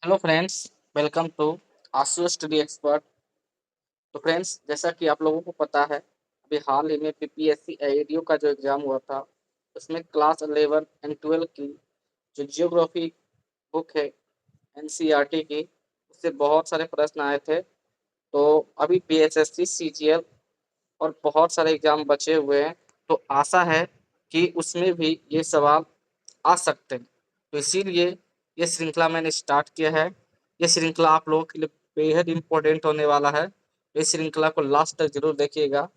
Hello friends, welcome to Ashu study expert. तो friends, जैसा कि आप लोगों को पता है, अभी हाल ही में पीपीएससी एआईडीओ का जो एग्ज़ाम हुआ था, उसमें क्लास 11 एंड 12 की जो जियोग्राफी बुक है एनसीईआरटी की, उससे बहुत सारे प्रश्न आए थे। तो अभी पीएसएससी सीजीएल और बहुत सारे एग्ज़ाम बचे हुए हैं, तो आशा है कि उसमें भी ये सवाल आ सकते हैं। तो इसीलिए ये श्रृंखला मैंने स्टार्ट किया है। ये श्रृंखला आप लोगों के लिए बेहद इम्पोर्टेंट होने वाला है। इस श्रृंखला को लास्ट तक जरूर देखिएगा।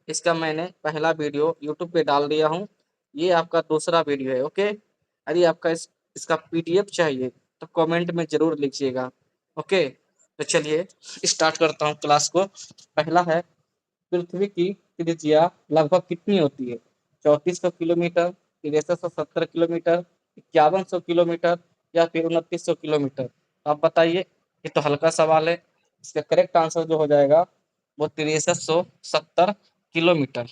इसका मैंने पहला वीडियो यूट्यूब पे डाल दिया हूँ। ये आपका दूसरा वीडियो है। ओके, यदि आपका इसका पीडीएफ चाहिए तो कमेंट में जरूर लिखिएगा। ओके, तो चलिए स्टार्ट करता हूँ क्लास को। पहला है, पृथ्वी की त्रिज्या लगभग कितनी होती है? 3400 किलोमीटर, 6370 किलोमीटर, 5100 किलोमीटर या फिर 2900 किलोमीटर? आप बताइए। ये तो हल्का सवाल है। इसका करेक्ट आंसर जो हो जाएगा वो 6370 किलोमीटर।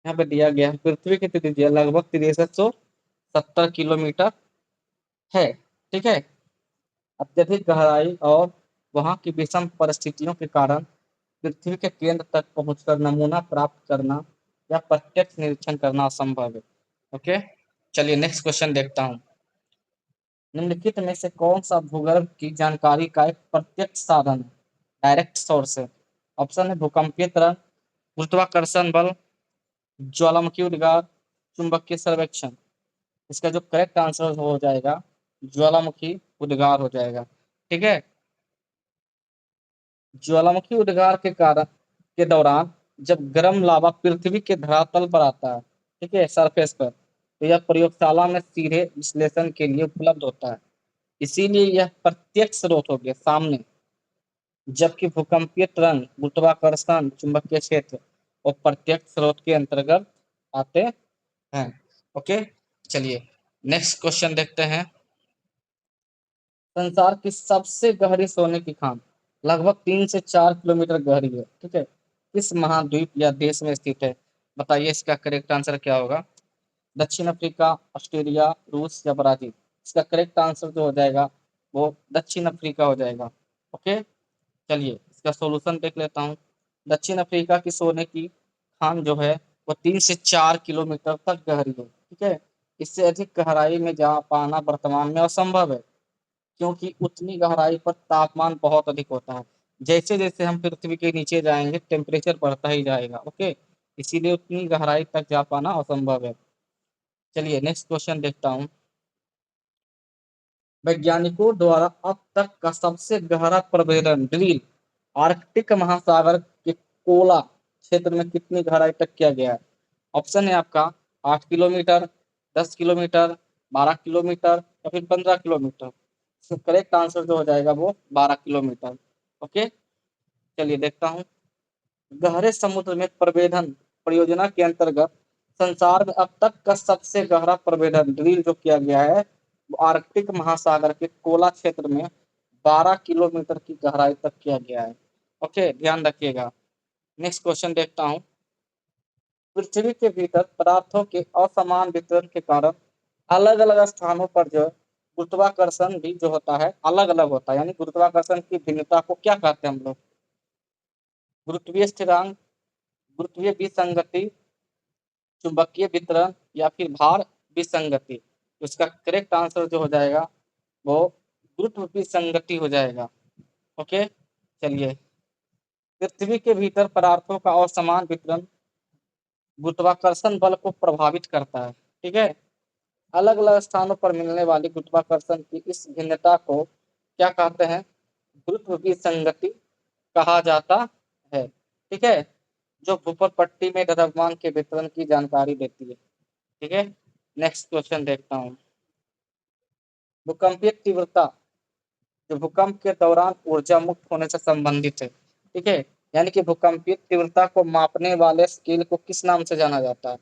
यहाँ पे दिया गया है पृथ्वी की त्रिज्या लगभग 6370 किलोमीटर है। ठीक है। अत्यधिक गहराई और वहाँ की विषम परिस्थितियों के कारण पृथ्वी के केंद्र तक पहुंचकर नमूना प्राप्त करना या प्रत्यक्ष निरीक्षण करना असंभव है। ओके, चलिए नेक्स्ट क्वेश्चन देखता हूँ। निम्नलिखित में से कौन सा भूगर्भ की जानकारी का एक प्रत्यक्ष साधन है, डायरेक्ट सोर्स है? ऑप्शन है भूकंपीय तरंग, गुरुत्वाकर्षण बल, ज्वालामुखी उद्गार, चुंबकीय सर्वेक्षण। इसका जो करेक्ट आंसर हो जाएगा ज्वालामुखी उद्गार हो जाएगा। ठीक है। ज्वालामुखी उद्गार के कारण के दौरान जब गर्म लावा पृथ्वी के धरातल पर आता है, ठीक है, सरफेस पर, तो यह प्रयोगशाला में सीधे विश्लेषण के लिए उपलब्ध होता है। इसीलिए यह प्रत्यक्ष स्रोत हो गया सामने। जबकि भूकंपीय तरंग, गुरुत्वाकर्षण, चुंबकीय क्षेत्र और प्रत्यक्ष स्रोत के अंतर्गत आते हैं। ओके, चलिए नेक्स्ट क्वेश्चन देखते हैं। संसार की सबसे गहरी सोने की खान लगभग 3 से 4 किलोमीटर गहरी है। ठीक है। किस महाद्वीप या देश में स्थित है? बताइए इसका करेक्ट आंसर क्या होगा। दक्षिण अफ्रीका, ऑस्ट्रेलिया, रूस या ब्राजील? इसका करेक्ट आंसर जो हो जाएगा वो दक्षिण अफ्रीका हो जाएगा। ओके, चलिए इसका सॉल्यूशन देख लेता हूँ। दक्षिण अफ्रीका की सोने की खान जो है वो 3 से 4 किलोमीटर तक गहरी है। ठीक है। इससे अधिक गहराई में जा पाना वर्तमान में असंभव है, क्योंकि उतनी गहराई पर तापमान बहुत अधिक होता है। जैसे जैसे हम पृथ्वी के नीचे जाएंगे टेम्परेचर बढ़ता ही जाएगा। ओके, इसीलिए उतनी गहराई तक जा पाना असंभव है। चलिए नेक्स्ट क्वेश्चन देखता हूँ। वैज्ञानिकों द्वारा अब तक का सबसे गहरा प्रवेदन ड्रिल आर्कटिक महासागर के कोला क्षेत्र में कितनी गहराई तक किया गया है? ऑप्शन है आपका 8 किलोमीटर, 10 किलोमीटर, 12 किलोमीटर या फिर 15 किलोमीटर। करेक्ट आंसर जो हो जाएगा वो 12 किलोमीटर। ओके, चलिए देखता हूँ। गहरे समुद्र में प्रवेदन परियोजना के अंतर्गत संसार में अब तक का सबसे गहरा प्रवेदन ड्रिल जो किया गया है वो आर्कटिक महासागर के कोला क्षेत्र में 12 किलोमीटर की गहराई तक किया गया है। ओके, ध्यान रखिएगा। नेक्स्ट क्वेश्चन देखता हूँ। पृथ्वी के भीतर पदार्थों के असमान वितरण के कारण अलग अलग स्थानों पर जो गुरुत्वाकर्षण भी जो होता है अलग अलग होता है। यानी गुरुत्वाकर्षण की भिन्नता को क्या कहते हैं हम लोग? गुरुत्वीय स्थिरांक, गुरुत्वीय विसंगति, चुंबकीय वितरण या फिर भार विसंगति? तो इसका करेक्ट आंसर जो हो जाएगा वो गुरुत्व विसंगति हो जाएगा। ओके, चलिए। पृथ्वी के भीतर पदार्थों का असमान वितरण गुरुत्वाकर्षण बल को प्रभावित करता है। ठीक है। अलग अलग स्थानों पर मिलने वाली गुरुत्वाकर्षण की इस भिन्नता को क्या कहते हैं? गुरुत्व विसंगति कहा जाता है। ठीक है। जो भूपर पट्टी में द्रव्यमान के वितरण की जानकारी देती है। ठीक है। नेक्स्ट क्वेश्चन देखता हूँ। भूकंपीय तीव्रता जो भूकंप के दौरान ऊर्जा मुक्त होने से संबंधित है। ठीक है। यानी कि भूकंपीय तीव्रता को मापने वाले स्केल को किस नाम से जाना जाता है?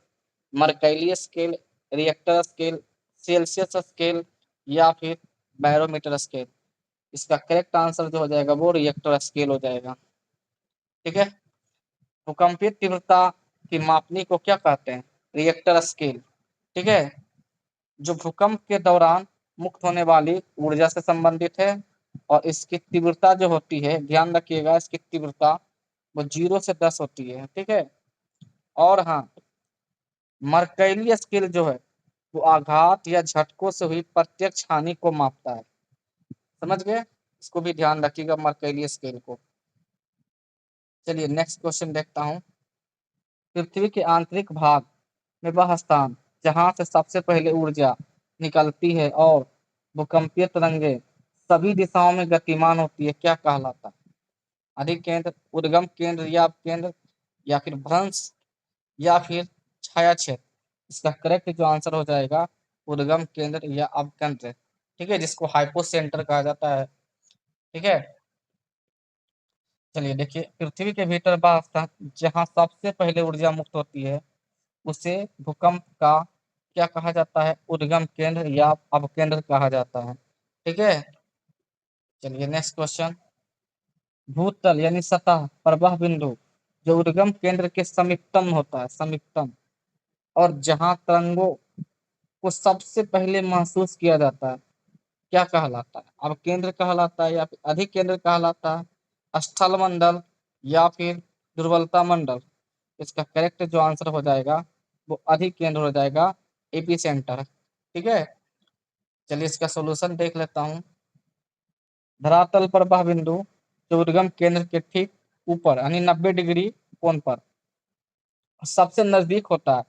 Mercalli scale, Richter scale, Celsius scale या फिर बैरोमीटर स्केल? इसका करेक्ट आंसर जो हो जाएगा वो रिएक्टर स्केल हो जाएगा। ठीक है। भूकंपीय तीव्रता की मापनी को क्या कहते हैं? Richter scale. ठीक है। जो भूकंप के दौरान मुक्त होने वाली ऊर्जा से संबंधित है और इसकी तीव्रता जो होती है, ध्यान रखिएगा, इसकी तीव्रता वो 0 से 10 होती है। ठीक है। और हाँ, मर्कैली स्केल जो है वो आघात या झटकों से हुई प्रत्यक्ष हानि को मापता है। समझ गए? इसको भी ध्यान रखिएगा, मर्कैली स्केल को। चलिए नेक्स्ट क्वेश्चन देखता हूँ। पृथ्वी के आंतरिक भाग में वह स्थान जहां से सबसे पहले ऊर्जा निकलती है और भूकंपीय तरंगे सभी दिशाओं में गतिमान होती है, क्या कहलाता है? अधिक केंद्र, उद्गम केंद्र या केंद्र, या फिर भ्रंश, या फिर छाया क्षेत्र? इसका करेक्ट जो आंसर हो जाएगा उद्गम केंद्र या अवकेंद्र। ठीक है, जिसको हाइपोसेंटर कहा जाता है। ठीक है। चलिए देखिए, पृथ्वी के भीतर वह स्थान जहाँ सबसे पहले ऊर्जा मुक्त होती है उसे भूकंप का क्या कहा जाता है? उद्गम केंद्र या अपकेंद्र कहा जाता है। ठीक है। चलिए नेक्स्ट क्वेश्चन। भूतल यानी सतह पर वह बिंदु जो उद्गम केंद्र के समीपतम होता है, समीपतम, और जहां तरंगों को सबसे पहले महसूस किया जाता है, क्या कहलाता है? अब केंद्र कहलाता है, या फिर अधिक केंद्र कहलाता है, स्थल मंडल, या फिर दुर्बलता मंडल? इसका करेक्ट जो आंसर हो जाएगा वो अधिक केंद्र हो जाएगा, एपी सेंटर। ठीक है। चलिए इसका सोल्यूशन देख लेता हूँ। धरातल पर वह बिंदु जो उद्गम केंद्र के ठीक ऊपर यानी 90 डिग्री कोण पर सबसे नजदीक होता है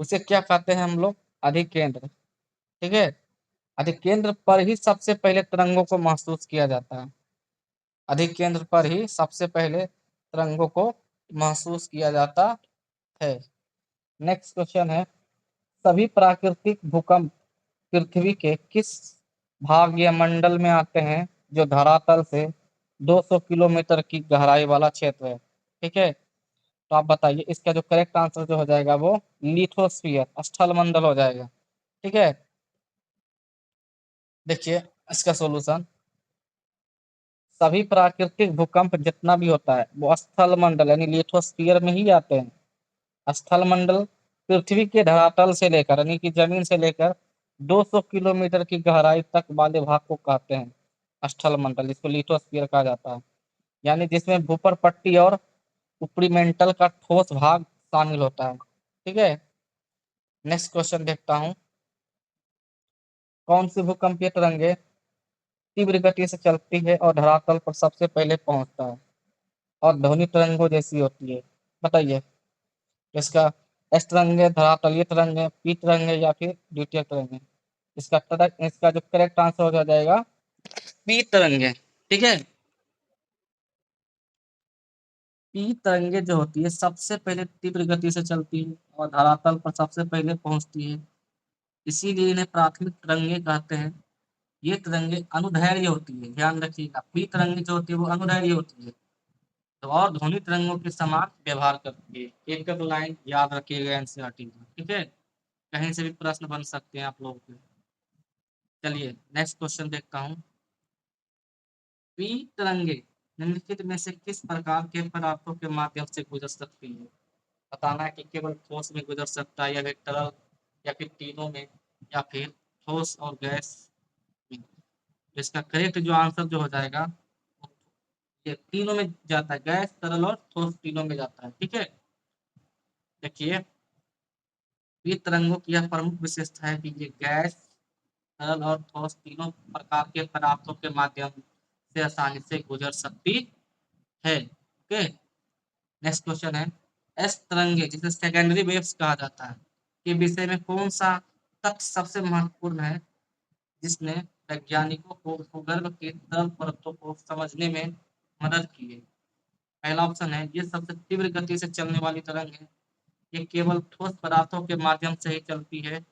उसे क्या कहते हैं हम लोग? अधिक केंद्र। ठीक है। अधिक केंद्र पर ही सबसे पहले तरंगों को महसूस किया जाता है। अधिक केंद्र पर ही सबसे पहले तरंगों को महसूस किया जाता है। नेक्स्ट क्वेश्चन है, सभी प्राकृतिक भूकंप पृथ्वी के किस भाग या मंडल में आते हैं जो धरातल से 200 किलोमीटर की गहराई वाला क्षेत्र है? ठीक है। तो आप बताइए, इसका जो करेक्ट आंसर जो हो जाएगा वो लिथोस्फीयर, स्थल मंडल हो जाएगा। ठीक है। देखिए इसका सॉल्यूशन, सभी प्राकृतिक भूकंप जितना भी होता है वो स्थल मंडल यानी लिथोस्फीयर में ही आते हैं। स्थल मंडल पृथ्वी के धरातल से लेकर यानी कि जमीन से लेकर 200 किलोमीटर की गहराई तक वाले भाग को कहते हैं स्थल मंडल, जिसको लिथोस्फीयर कहा जाता है। यानी जिसमें भूपर पट्टी और ऊपरी मेंटल का ठोस भाग शामिल होता है। ठीक है। नेक्स्ट क्वेश्चन देखता हूँ। कौन सी भूकंपीय तरंगे तीव्र गति से चलती है और धरातल पर सबसे पहले पहुंचता है और ध्वनि तरंगों जैसी होती है? बताइए। इसका एस तरंगे, धरातलीय तरंगे, पी तरंगे, या फिर द्वितीय तरंगे? इसका जो करेक्ट आंसर हो जाएगा पी तरंगे। ठीक है। पी तरंगे जो होती है सबसे पहले तीव्र गति से चलती है और धरातल पर सबसे पहले पहुंचती है, इसीलिए इन्हें प्राथमिक तरंगे कहते हैं। ये तरंगे अनुदैर्घ्य होती है, ध्यान रखिएगा, पी तरंगे जो होती है वो अनुदैर्घ्य होती है, तो और ध्वनि तरंगों के समान व्यवहार करती है। एक लाइन याद रखिएगा एनसीईआरटी में। ठीक है। कहीं से भी प्रश्न बन सकते हैं आप लोगों के। चलिए नेक्स्ट क्वेश्चन देखता हूँ। पी तरंगे निम्नलिखित में से किस प्रकार के पदार्थों के माध्यम से गुजर सकती है? बताना है कि केवल ठोस में गुजर सकता है, या फिर तरल, या फिर तीनों में, या फिर ठोस और गैस में? तो इसका करेक्ट जो आंसर जो हो जाएगा ये तीनों में जाता है, गैस, तरल और ठोस तीनों में जाता है। ठीक है। देखिए, ये तरंगों की यह प्रमुख विशेषता है कि ये गैस, तरल और ठोस तीनों प्रकार के पदार्थों के माध्यम से आसानी से गुजर सकती है। ओके। नेक्स्ट क्वेश्चन है, एस तरंगे जिसे सेकेंडरी वेव्स कहा जाता है के विषय में कौन सा तथ्य सबसे महत्वपूर्ण है जिसने वैज्ञानिकों को भूगर्भ के तरल परतों को समझने में मदद की है? पहला ऑप्शन है, ये सबसे तीव्र गति से चलने वाली तरंग है, ये केवल ठोस पदार्थों के माध्यम से ही चलती है,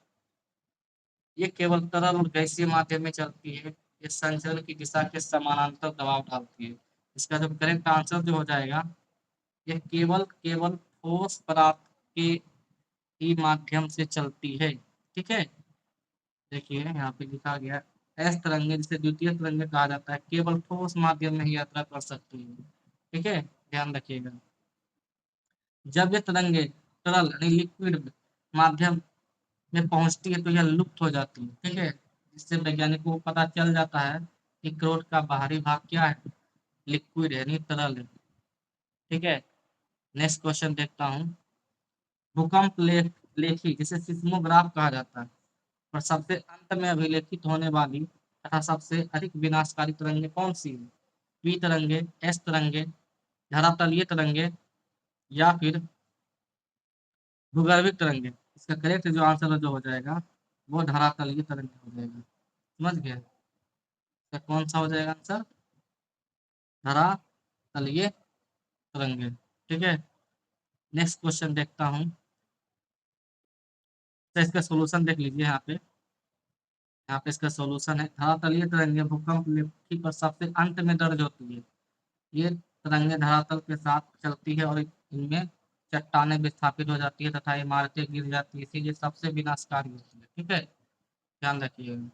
ये केवल तरल और गैसीय माध्यम में चलती है, ये संचरण की दिशा के समानांतर दबाव डालती है। इसका जो करेक्ट आंसर जो हो जाएगा, ये केवल केवल ठोस पदार्थ के ही माध्यम से चलती है। ठीक है। देखिए यहाँ पे लिखा गया, एस तरंगे जिसे द्वितीय तरंगे कहा जाता है केवल ठोस माध्यम में ही यात्रा कर सकती है। ठीक है, ध्यान रखिएगा। जब ये तरंगे तरल यानी लिक्विड माध्यम में पहुंचती है तो यह लुप्त हो जाती है। ठीक है। इससे वैज्ञानिकों को पता चल जाता है कि क्रोट का बाहरी भाग क्या है, लिक्विड है, यानी तरल है। ठीक है, नेक्स्ट क्वेश्चन देखता हूँ। भूकंप लेखी जिसे सिस्मोग्राफ कहा जाता है, और सबसे अंत में अभिलेखित होने वाली तथा सबसे अधिक विनाशकारी तरंगे कौन सी है? पी तरंगे, एस तरंगे, धरातलीय तरंगे, या फिर भूगर्भिक तरंगे। इसका करेक्ट जो आंसर जो हो जाएगा वो धरातलीय तरंगे हो जाएगा। समझ गए? इसका कौन सा हो जाएगा आंसर? धरातलीय तरंगे। ठीक है, नेक्स्ट क्वेश्चन देखता हूँ। तो इसका सोल्यूशन देख लीजिए यहाँ पे। यहाँ पे इसका सॉल्यूशन है, धरातलीय तरंगे भूकंप लेखी पर सबसे अंत में दर्ज होती है। ये तरंगे धरातल के साथ चलती है और इनमें चट्टानें विस्थापित हो जाती है तथा इमारतें गिर जाती है, इसीलिए सबसे विनाशकारी होती है। ठीक है, ध्यान रखिएगा।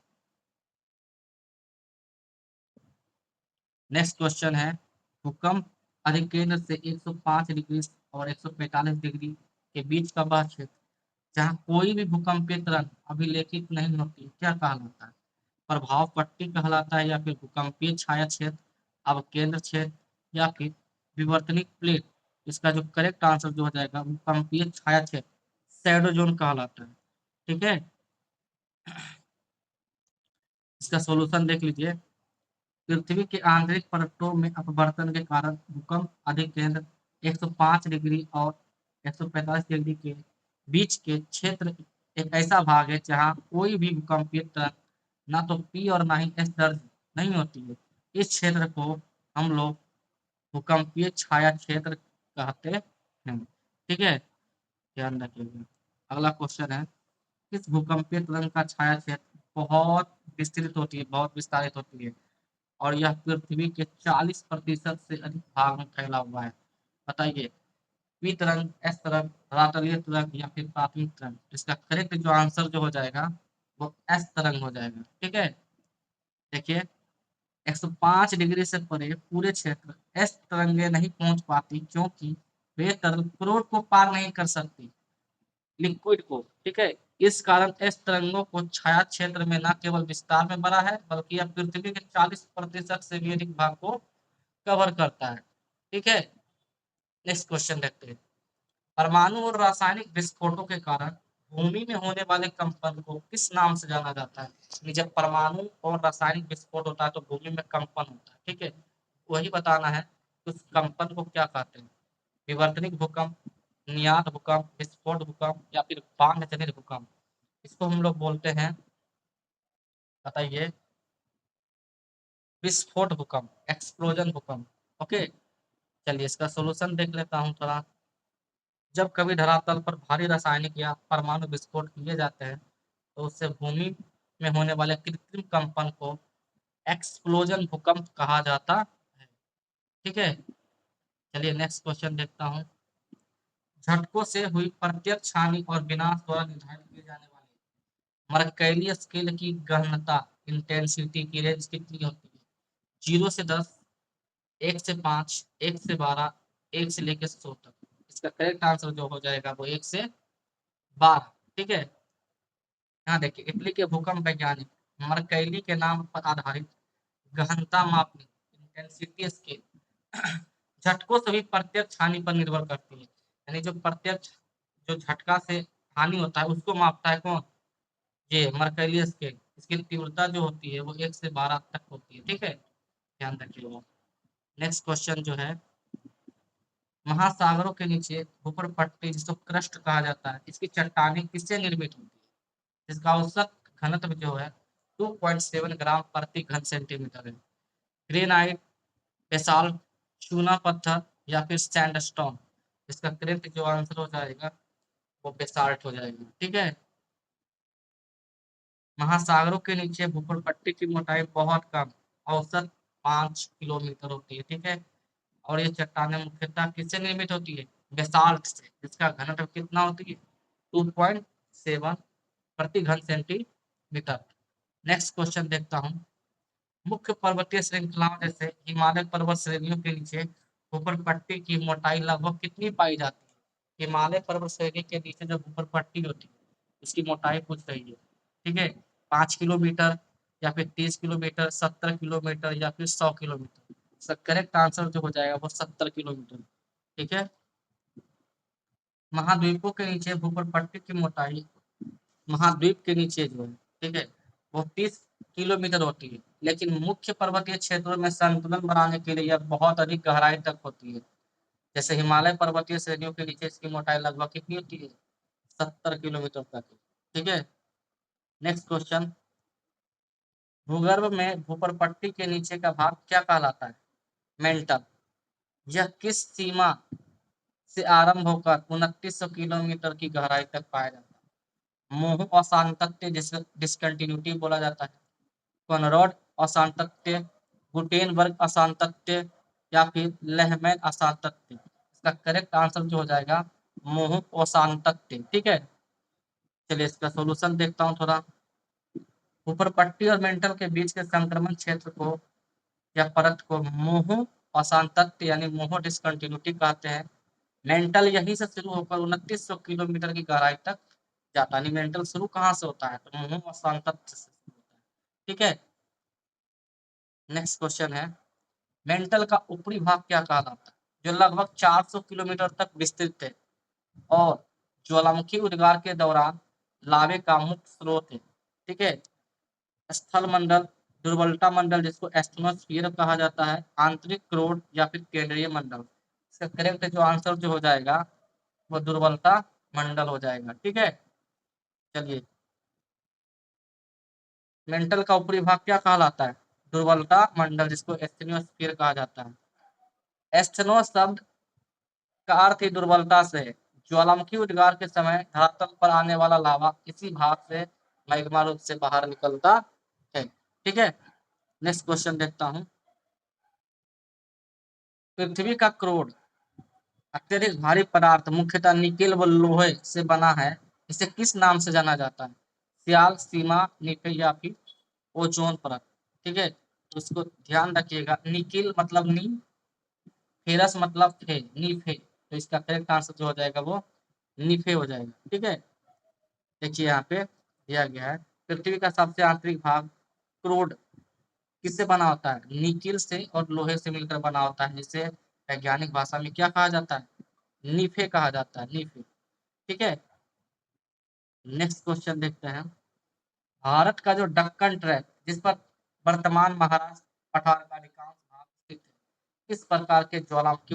नेक्स्ट क्वेश्चन है, भूकंप अधिकेंद्र से 105 डिग्री और 145 डिग्री के बीच का वह क्षेत्र जहाँ कोई भी भूकंपीय तरंग अभिलेखित नहीं होती क्या कहलाता है? प्रभाव पट्टी कहलाता है, या फिर भूकंपीय छाया क्षेत्र, अवकेंद्र क्षेत्र, या फिर विवर्तनिक प्लेट। इसका जो करेक्ट आंसर जो हो जाएगा भूकंपीय छाया क्षेत्र, शैडो जोन कहलाता है। ठीक है, इसका सॉल्यूशन देख लीजिए। पृथ्वी के आंतरिक परतों में अपवर्तन के कारण भूकंप अधिकेंद्र 105 डिग्री और 145 डिग्री के बीच के क्षेत्र एक ऐसा भाग है जहां कोई भी भूकंपीय तरंग ना तो पी और ना ही एस दर्ज नहीं होती है। इस क्षेत्र को हम लोग भूकंपीय छाया क्षेत्र कहते हैं। ठीक है, ध्यान रखिएगा। अगला क्वेश्चन है, किस भूकंपीय तरंग का छाया क्षेत्र बहुत विस्तृत होती है, बहुत विस्तारित होती है, और यह पृथ्वी के 40% से अधिक भाग में फैला हुआ है? बताइए, पी तरंग, एस तरंग, धरातलीय तरंग, या फिर प्राथमिक तरंग। इसका करेक्ट जो आंसर जो हो जाएगा वो एस तरंग हो जाएगा। ठीक है, देखिए 105 डिग्री से परे पूरे क्षेत्र एस तरंगे नहीं पहुंच पाती क्योंकि वे तरल क्रोट को पार नहीं कर सकती, लिक्विड को। ठीक है, इस कारण एस तरंगों को छाया क्षेत्र में न केवल विस्तार में बड़ा है बल्कि यह पृथ्वी के 40% से भी अधिक भाग को कवर करता है। ठीक है, नेक्स्ट क्वेश्चन देखते हैं। परमाणु और रासायनिक विस्फोटों के कारण भूमि में होने वाले कंपन को किस नाम से जाना जाता है? यानी जब परमाणु और रासायनिक विस्फोट होता है तो भूमि में कंपन होता है। ठीक है, वही बताना है उस कंपन को क्या कहते हैं? विवर्तनिक भूकंप, नियात भूकंप, विस्फोट भूकंप, या फिर बांध जनित भूकंप। इसको हम लोग बोलते हैं, बताइए, विस्फोट भूकंप, एक्सप्लोजन भूकंप। ओके, चलिए इसका सोल्यूशन देख लेता हूँ थोड़ा। जब कभी धरातल पर भारी रासायनिक या परमाणु विस्फोट किए जाते हैं तो उससे भूमि में होने वाले कृत्रिम कंपन को एक्सप्लोजन भूकंप कहा जाता है। ठीक है, चलिए नेक्स्ट क्वेश्चन देखता हूँ। झटकों से हुई प्रत्यक्ष हानि और विनाश द्वारा निर्धारित किए जाने वाले मर्कैली स्केल की गहनता, इंटेंसिटी की रेंज कितनी होती है? 0 से 10, 1 से 5, 1 से 12, 1 से लेकर 100 तक। इसका करेक्ट आंसर जो हो जाएगा वो 1 से 12। ठीक है, यहाँ देखिए, इटली के भूकंप वैज्ञानिक मर्कैली के नाम पर आधारित गहनता मापनी, इंटेंसिटी स्केल, झटकों से भी प्रत्यक्ष हानि पर निर्भर करती है। यानी जो प्रत्यक्ष जो झटका से हानि होता है उसको मापता है कौन? ये मर्कैली स्केल। इसकी तीव्रता जो होती है वो 1 से 12 तक होती है। ठीक है, ध्यान रखिएगा। नेक्स्ट क्वेश्चन जो है, महासागरों के नीचे ऊपर पट्टी जिसको क्रस्ट कहा जाता है, इसकी चट्टानें किससे निर्मित होती है? इसका औसत घनत्व जो है 2.7 ग्राम प्रति घन सेंटीमीटर है। ग्रेनाइट, बेसाल्ट, चूना पत्थर, या फिर सैंडस्टोन। इसका करेक्ट जो आंसर हो जाएगा वो बेसाल्ट हो जाएगा। ठीक है, महासागरों के नीचे भूखंड पट्टी की मोटाई बहुत कम, औसत 5 किलोमीटर होती है। ठीक है, और ये चट्टानें मुख्यतः किससे निर्मित होती है? बेसाल्ट से, जिसका घनत्व कितना होती है? 2.7 प्रति घन सेंटीमीटर। नेक्स्ट क्वेश्चन देखता हूँ। मुख्य पर्वतीय श्रृंखलाओं जैसे हिमालय पर्वत श्रेणियों के नीचे भूखंड पट्टी की मोटाई लगभग कितनी पाई जाती है? हिमालय पर्वत श्रेणी के नीचे जो भूखंड पट्टी होती है उसकी मोटाई पूछ रही है। ठीक है, 5 किलोमीटर, या फिर 30 किलोमीटर, 70 किलोमीटर या फिर 100 किलोमीटर। इसका करेक्ट आंसर जो हो जाएगा वो 70 किलोमीटर। ठीक है। महाद्वीपों के नीचे भूपटपट्टी की मोटाई, महाद्वीप के नीचे जो है, ठीक है, वो 30 किलोमीटर होती है, लेकिन मुख्य पर्वतीय क्षेत्रों में संतुलन बनाने के लिए यह बहुत अधिक गहराई तक होती है। जैसे हिमालय पर्वतीय श्रेणियों के नीचे इसकी मोटाई लगभग कितनी होती है? 70 किलोमीटर तक। ठीक है। नेक्स्ट क्वेश्चन, भूगर्भ में भूपटपट्टी के नीचे का भाग क्या कहलाता है? मेंटल। यह किस सीमा से आरंभ होकर 2900 किलोमीटर की गहराई तक पाया जाता है? मोह अशांतत्य जिसे डिसकंटिन्यूटी बोला जाता है, कॉनरॉड अशांतत्य, गुटेनबर्ग अशांतत्य या फिर लेहमैन अशांतत्य। इसका करेक्ट आंसर जो हो जाएगा मोह अशांतत्य। ठीक है। चलिए इसका सॉल्यूशन देखता हूँ थोड़ा। ऊपरपट्टी और मेंटल के बीच के संक्रमण क्षेत्र को या परत को मोह अशांतत्य यानी मोह डिसकंटिन्यूटी कहते हैं। मेंटल यहीं से शुरू होकर 2900 किलोमीटर की गहराई तक जाता है। मेंटल शुरू कहाँ से होता है? तो मोह अशांतत्य से शुरू होता है। ठीक है। नेक्स्ट क्वेश्चन है, मेंटल का ऊपरी भाग क्या कहलाता है? जो लगभग 400 किलोमीटर तक विस्तृत है और ज्वालामुखी उद्गार के दौरान लावे का मुख्य स्रोत है। ठीक है। स्थल मंडल, दुर्बलता मंडल जिसको एस्ट्रोनोस्फीयर कहा जाता है, आंतरिक क्रोड या फिर केंद्रीय मंडल। इसका करेक्ट जो आंसर जो हो जाएगा वो दुर्बलता मंडल हो जाएगा। ठीक है। चलिए, मेंटल का ऊपरी भाग क्या कहलाता है? दुर्बलता मंडल जिसको एस्टेनोस्फीयर कहा जाता है। एस्थेनो शब्द का अर्थ ही दुर्बलता से है। ज्वालामुखी उद्गार के समय धरातल पर आने वाला लावा इसी भाग से मैग्मा रूप से बाहर निकलता है। ठीक है। नेक्स्ट क्वेश्चन देखता हूं, पृथ्वी का क्रोड अत्यधिक भारी पदार्थ मुख्यतः निकेल व लोहे से बना है, इसे किस नाम से जाना जाता है? सियाल, सीमा, निफे या फिर ओजोन परत। ठीक है। तो इसको ध्यान रखिएगा, निकिल मतलब नी, फेरस मतलब फे, नीफे। तो इसका करेक्ट आंसर जो हो जाएगा वो नीफे हो जाएगा। ठीक है। देखिए यहाँ पे दिया गया है, पृथ्वी का सबसे आंतरिक भाग क्रोड किससे बना होता है? निकिल से और लोहे से मिलकर बना होता है, जिसे वैज्ञानिक भाषा में क्या कहा जाता है? नीफे कहा जाता है, नीफे। ठीक है। नेक्स्ट क्वेश्चन देखते हैं, भारत का जो दक्कन ट्रैक जिस पर वर्तमान महाराष्ट्र पठार का अधिकांश भाग स्थित है, किस प्रकार के ज्वालामुखी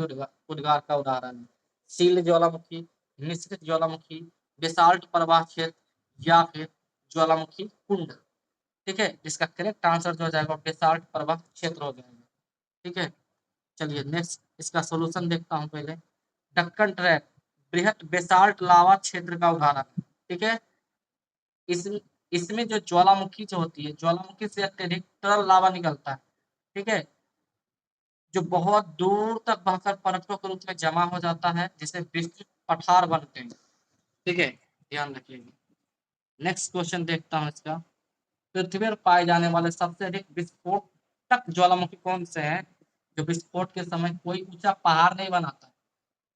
उद्गार का उदाहरण है? शील ज्वालामुखी, मिश्रित ज्वालामुखी, बेसाल्ट प्रवाह क्षेत्र या फिर ज्वालामुखी कुंड। ठीक है। इसका करेक्ट आंसर जो हो जाएगा बेसाल्ट प्रवाह क्षेत्र हो जाएगा। ठीक है। चलिए नेक्स्ट इसका सॉल्यूशन देखता हूँ पहले। दक्कन ट्रैक बृहत बेसाल्ट लावा क्षेत्र का उदाहरण है। ठीक है। इस इसमें जो ज्वालामुखी जो होती है, ज्वालामुखी से अत्यधिक तरल लावा निकलता है। ठीक है। जो बहुत दूर तक बहकर परतों के रूप में जमा हो जाता है, जिसे विस्तृत पठार बनते हैं। ठीक है। ध्यान रखिएगा। नेक्स्ट क्वेश्चन देखता हूँ इसका, पृथ्वी पर पाए जाने वाले सबसे अधिक विस्फोटक ज्वालामुखी कौन से हैं, जो विस्फोट के समय कोई ऊंचा पहाड़ नहीं बनाता?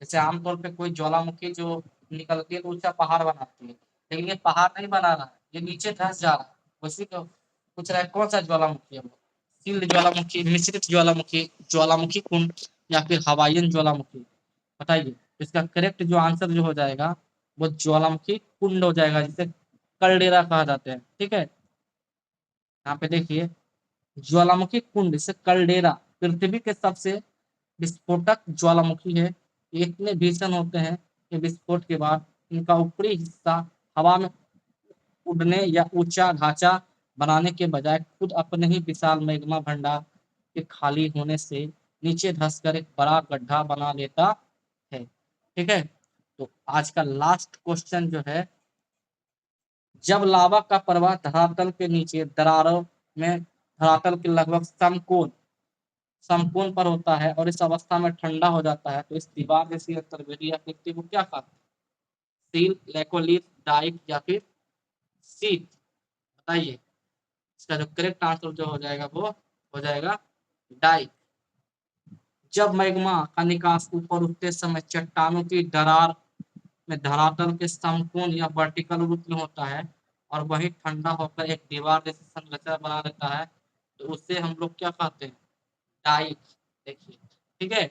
जैसे आमतौर पे कोई ज्वालामुखी जो निकलती है तो ऊंचा पहाड़ बनाती है, लेकिन ये पहाड़ नहीं बना रहा है, ये नीचे धंस जा रहा है। उसी को पूछ रहा है कौन सा ज्वालामुखी है वो? शील ज्वालामुखी, मिश्रित ज्वालामुखी, ज्वालामुखी कुंड या फिर हवाईयन ज्वालामुखी। बताइए। इसका करेक्ट जो आंसर जो हो जाएगा वो ज्वालामुखी कुंड हो जाएगा, जिसे कल्डेरा कहा जाता है। ठीक है। यहाँ पे देखिए, ज्वालामुखी कुंड से कल्डेरा पृथ्वी के सबसे विस्फोटक ज्वालामुखी है। ये इतने भीषण होते हैं कि विस्फोट के बाद इनका ऊपरी हिस्सा हवा में उड़ने या ऊंचा ढांचा बनाने के बजाय खुद अपने ही विशाल मैग्मा भंडार के खाली होने से नीचे धंसकर एक बड़ा गड्ढा बना लेता है। ठीक है। तो आज का लास्ट क्वेश्चन जो है, जब लावा का प्रवाह धरातल के नीचे दरारों में धरातल के लगभग समकोण पर होता है और इस अवस्था में ठंडा हो जाता है, तो इस दीवार जैसी अंतर्वेदी आकृति को क्या कहते हैं? सील, लेकोलिथ, डाइक या फिर सीट। बताइए। इसका जो करेक्ट आंसर जो हो जाएगा वो हो जाएगा डाइक। जब मैग्मा का निकास ऊपर उठते समय चट्टानों की दरार में धरातल के समकोण या वर्टिकल रूप में होता है और वही ठंडा होकर एक दीवार जैसी संरचना बना लेता है, तो उससे हम लोग क्या कहते हैं, डाइक। देखिए, ठीक है।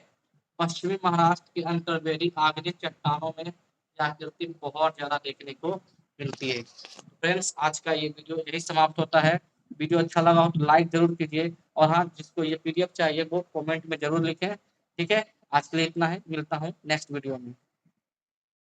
पश्चिमी महाराष्ट्र के अंतर्वेदी आग्नेय चट्टानों में यह आकृति बहुत ज्यादा देखने को मिलती है। फ्रेंड्स, आज का ये वीडियो यही समाप्त होता है। वीडियो अच्छा लगा हो तो लाइक जरूर कीजिए, और हाँ, जिसको ये पीडीएफ चाहिए वो कमेंट में जरूर लिखें। ठीक है, आज के लिए इतना है, मिलता हूँ नेक्स्ट वीडियो में।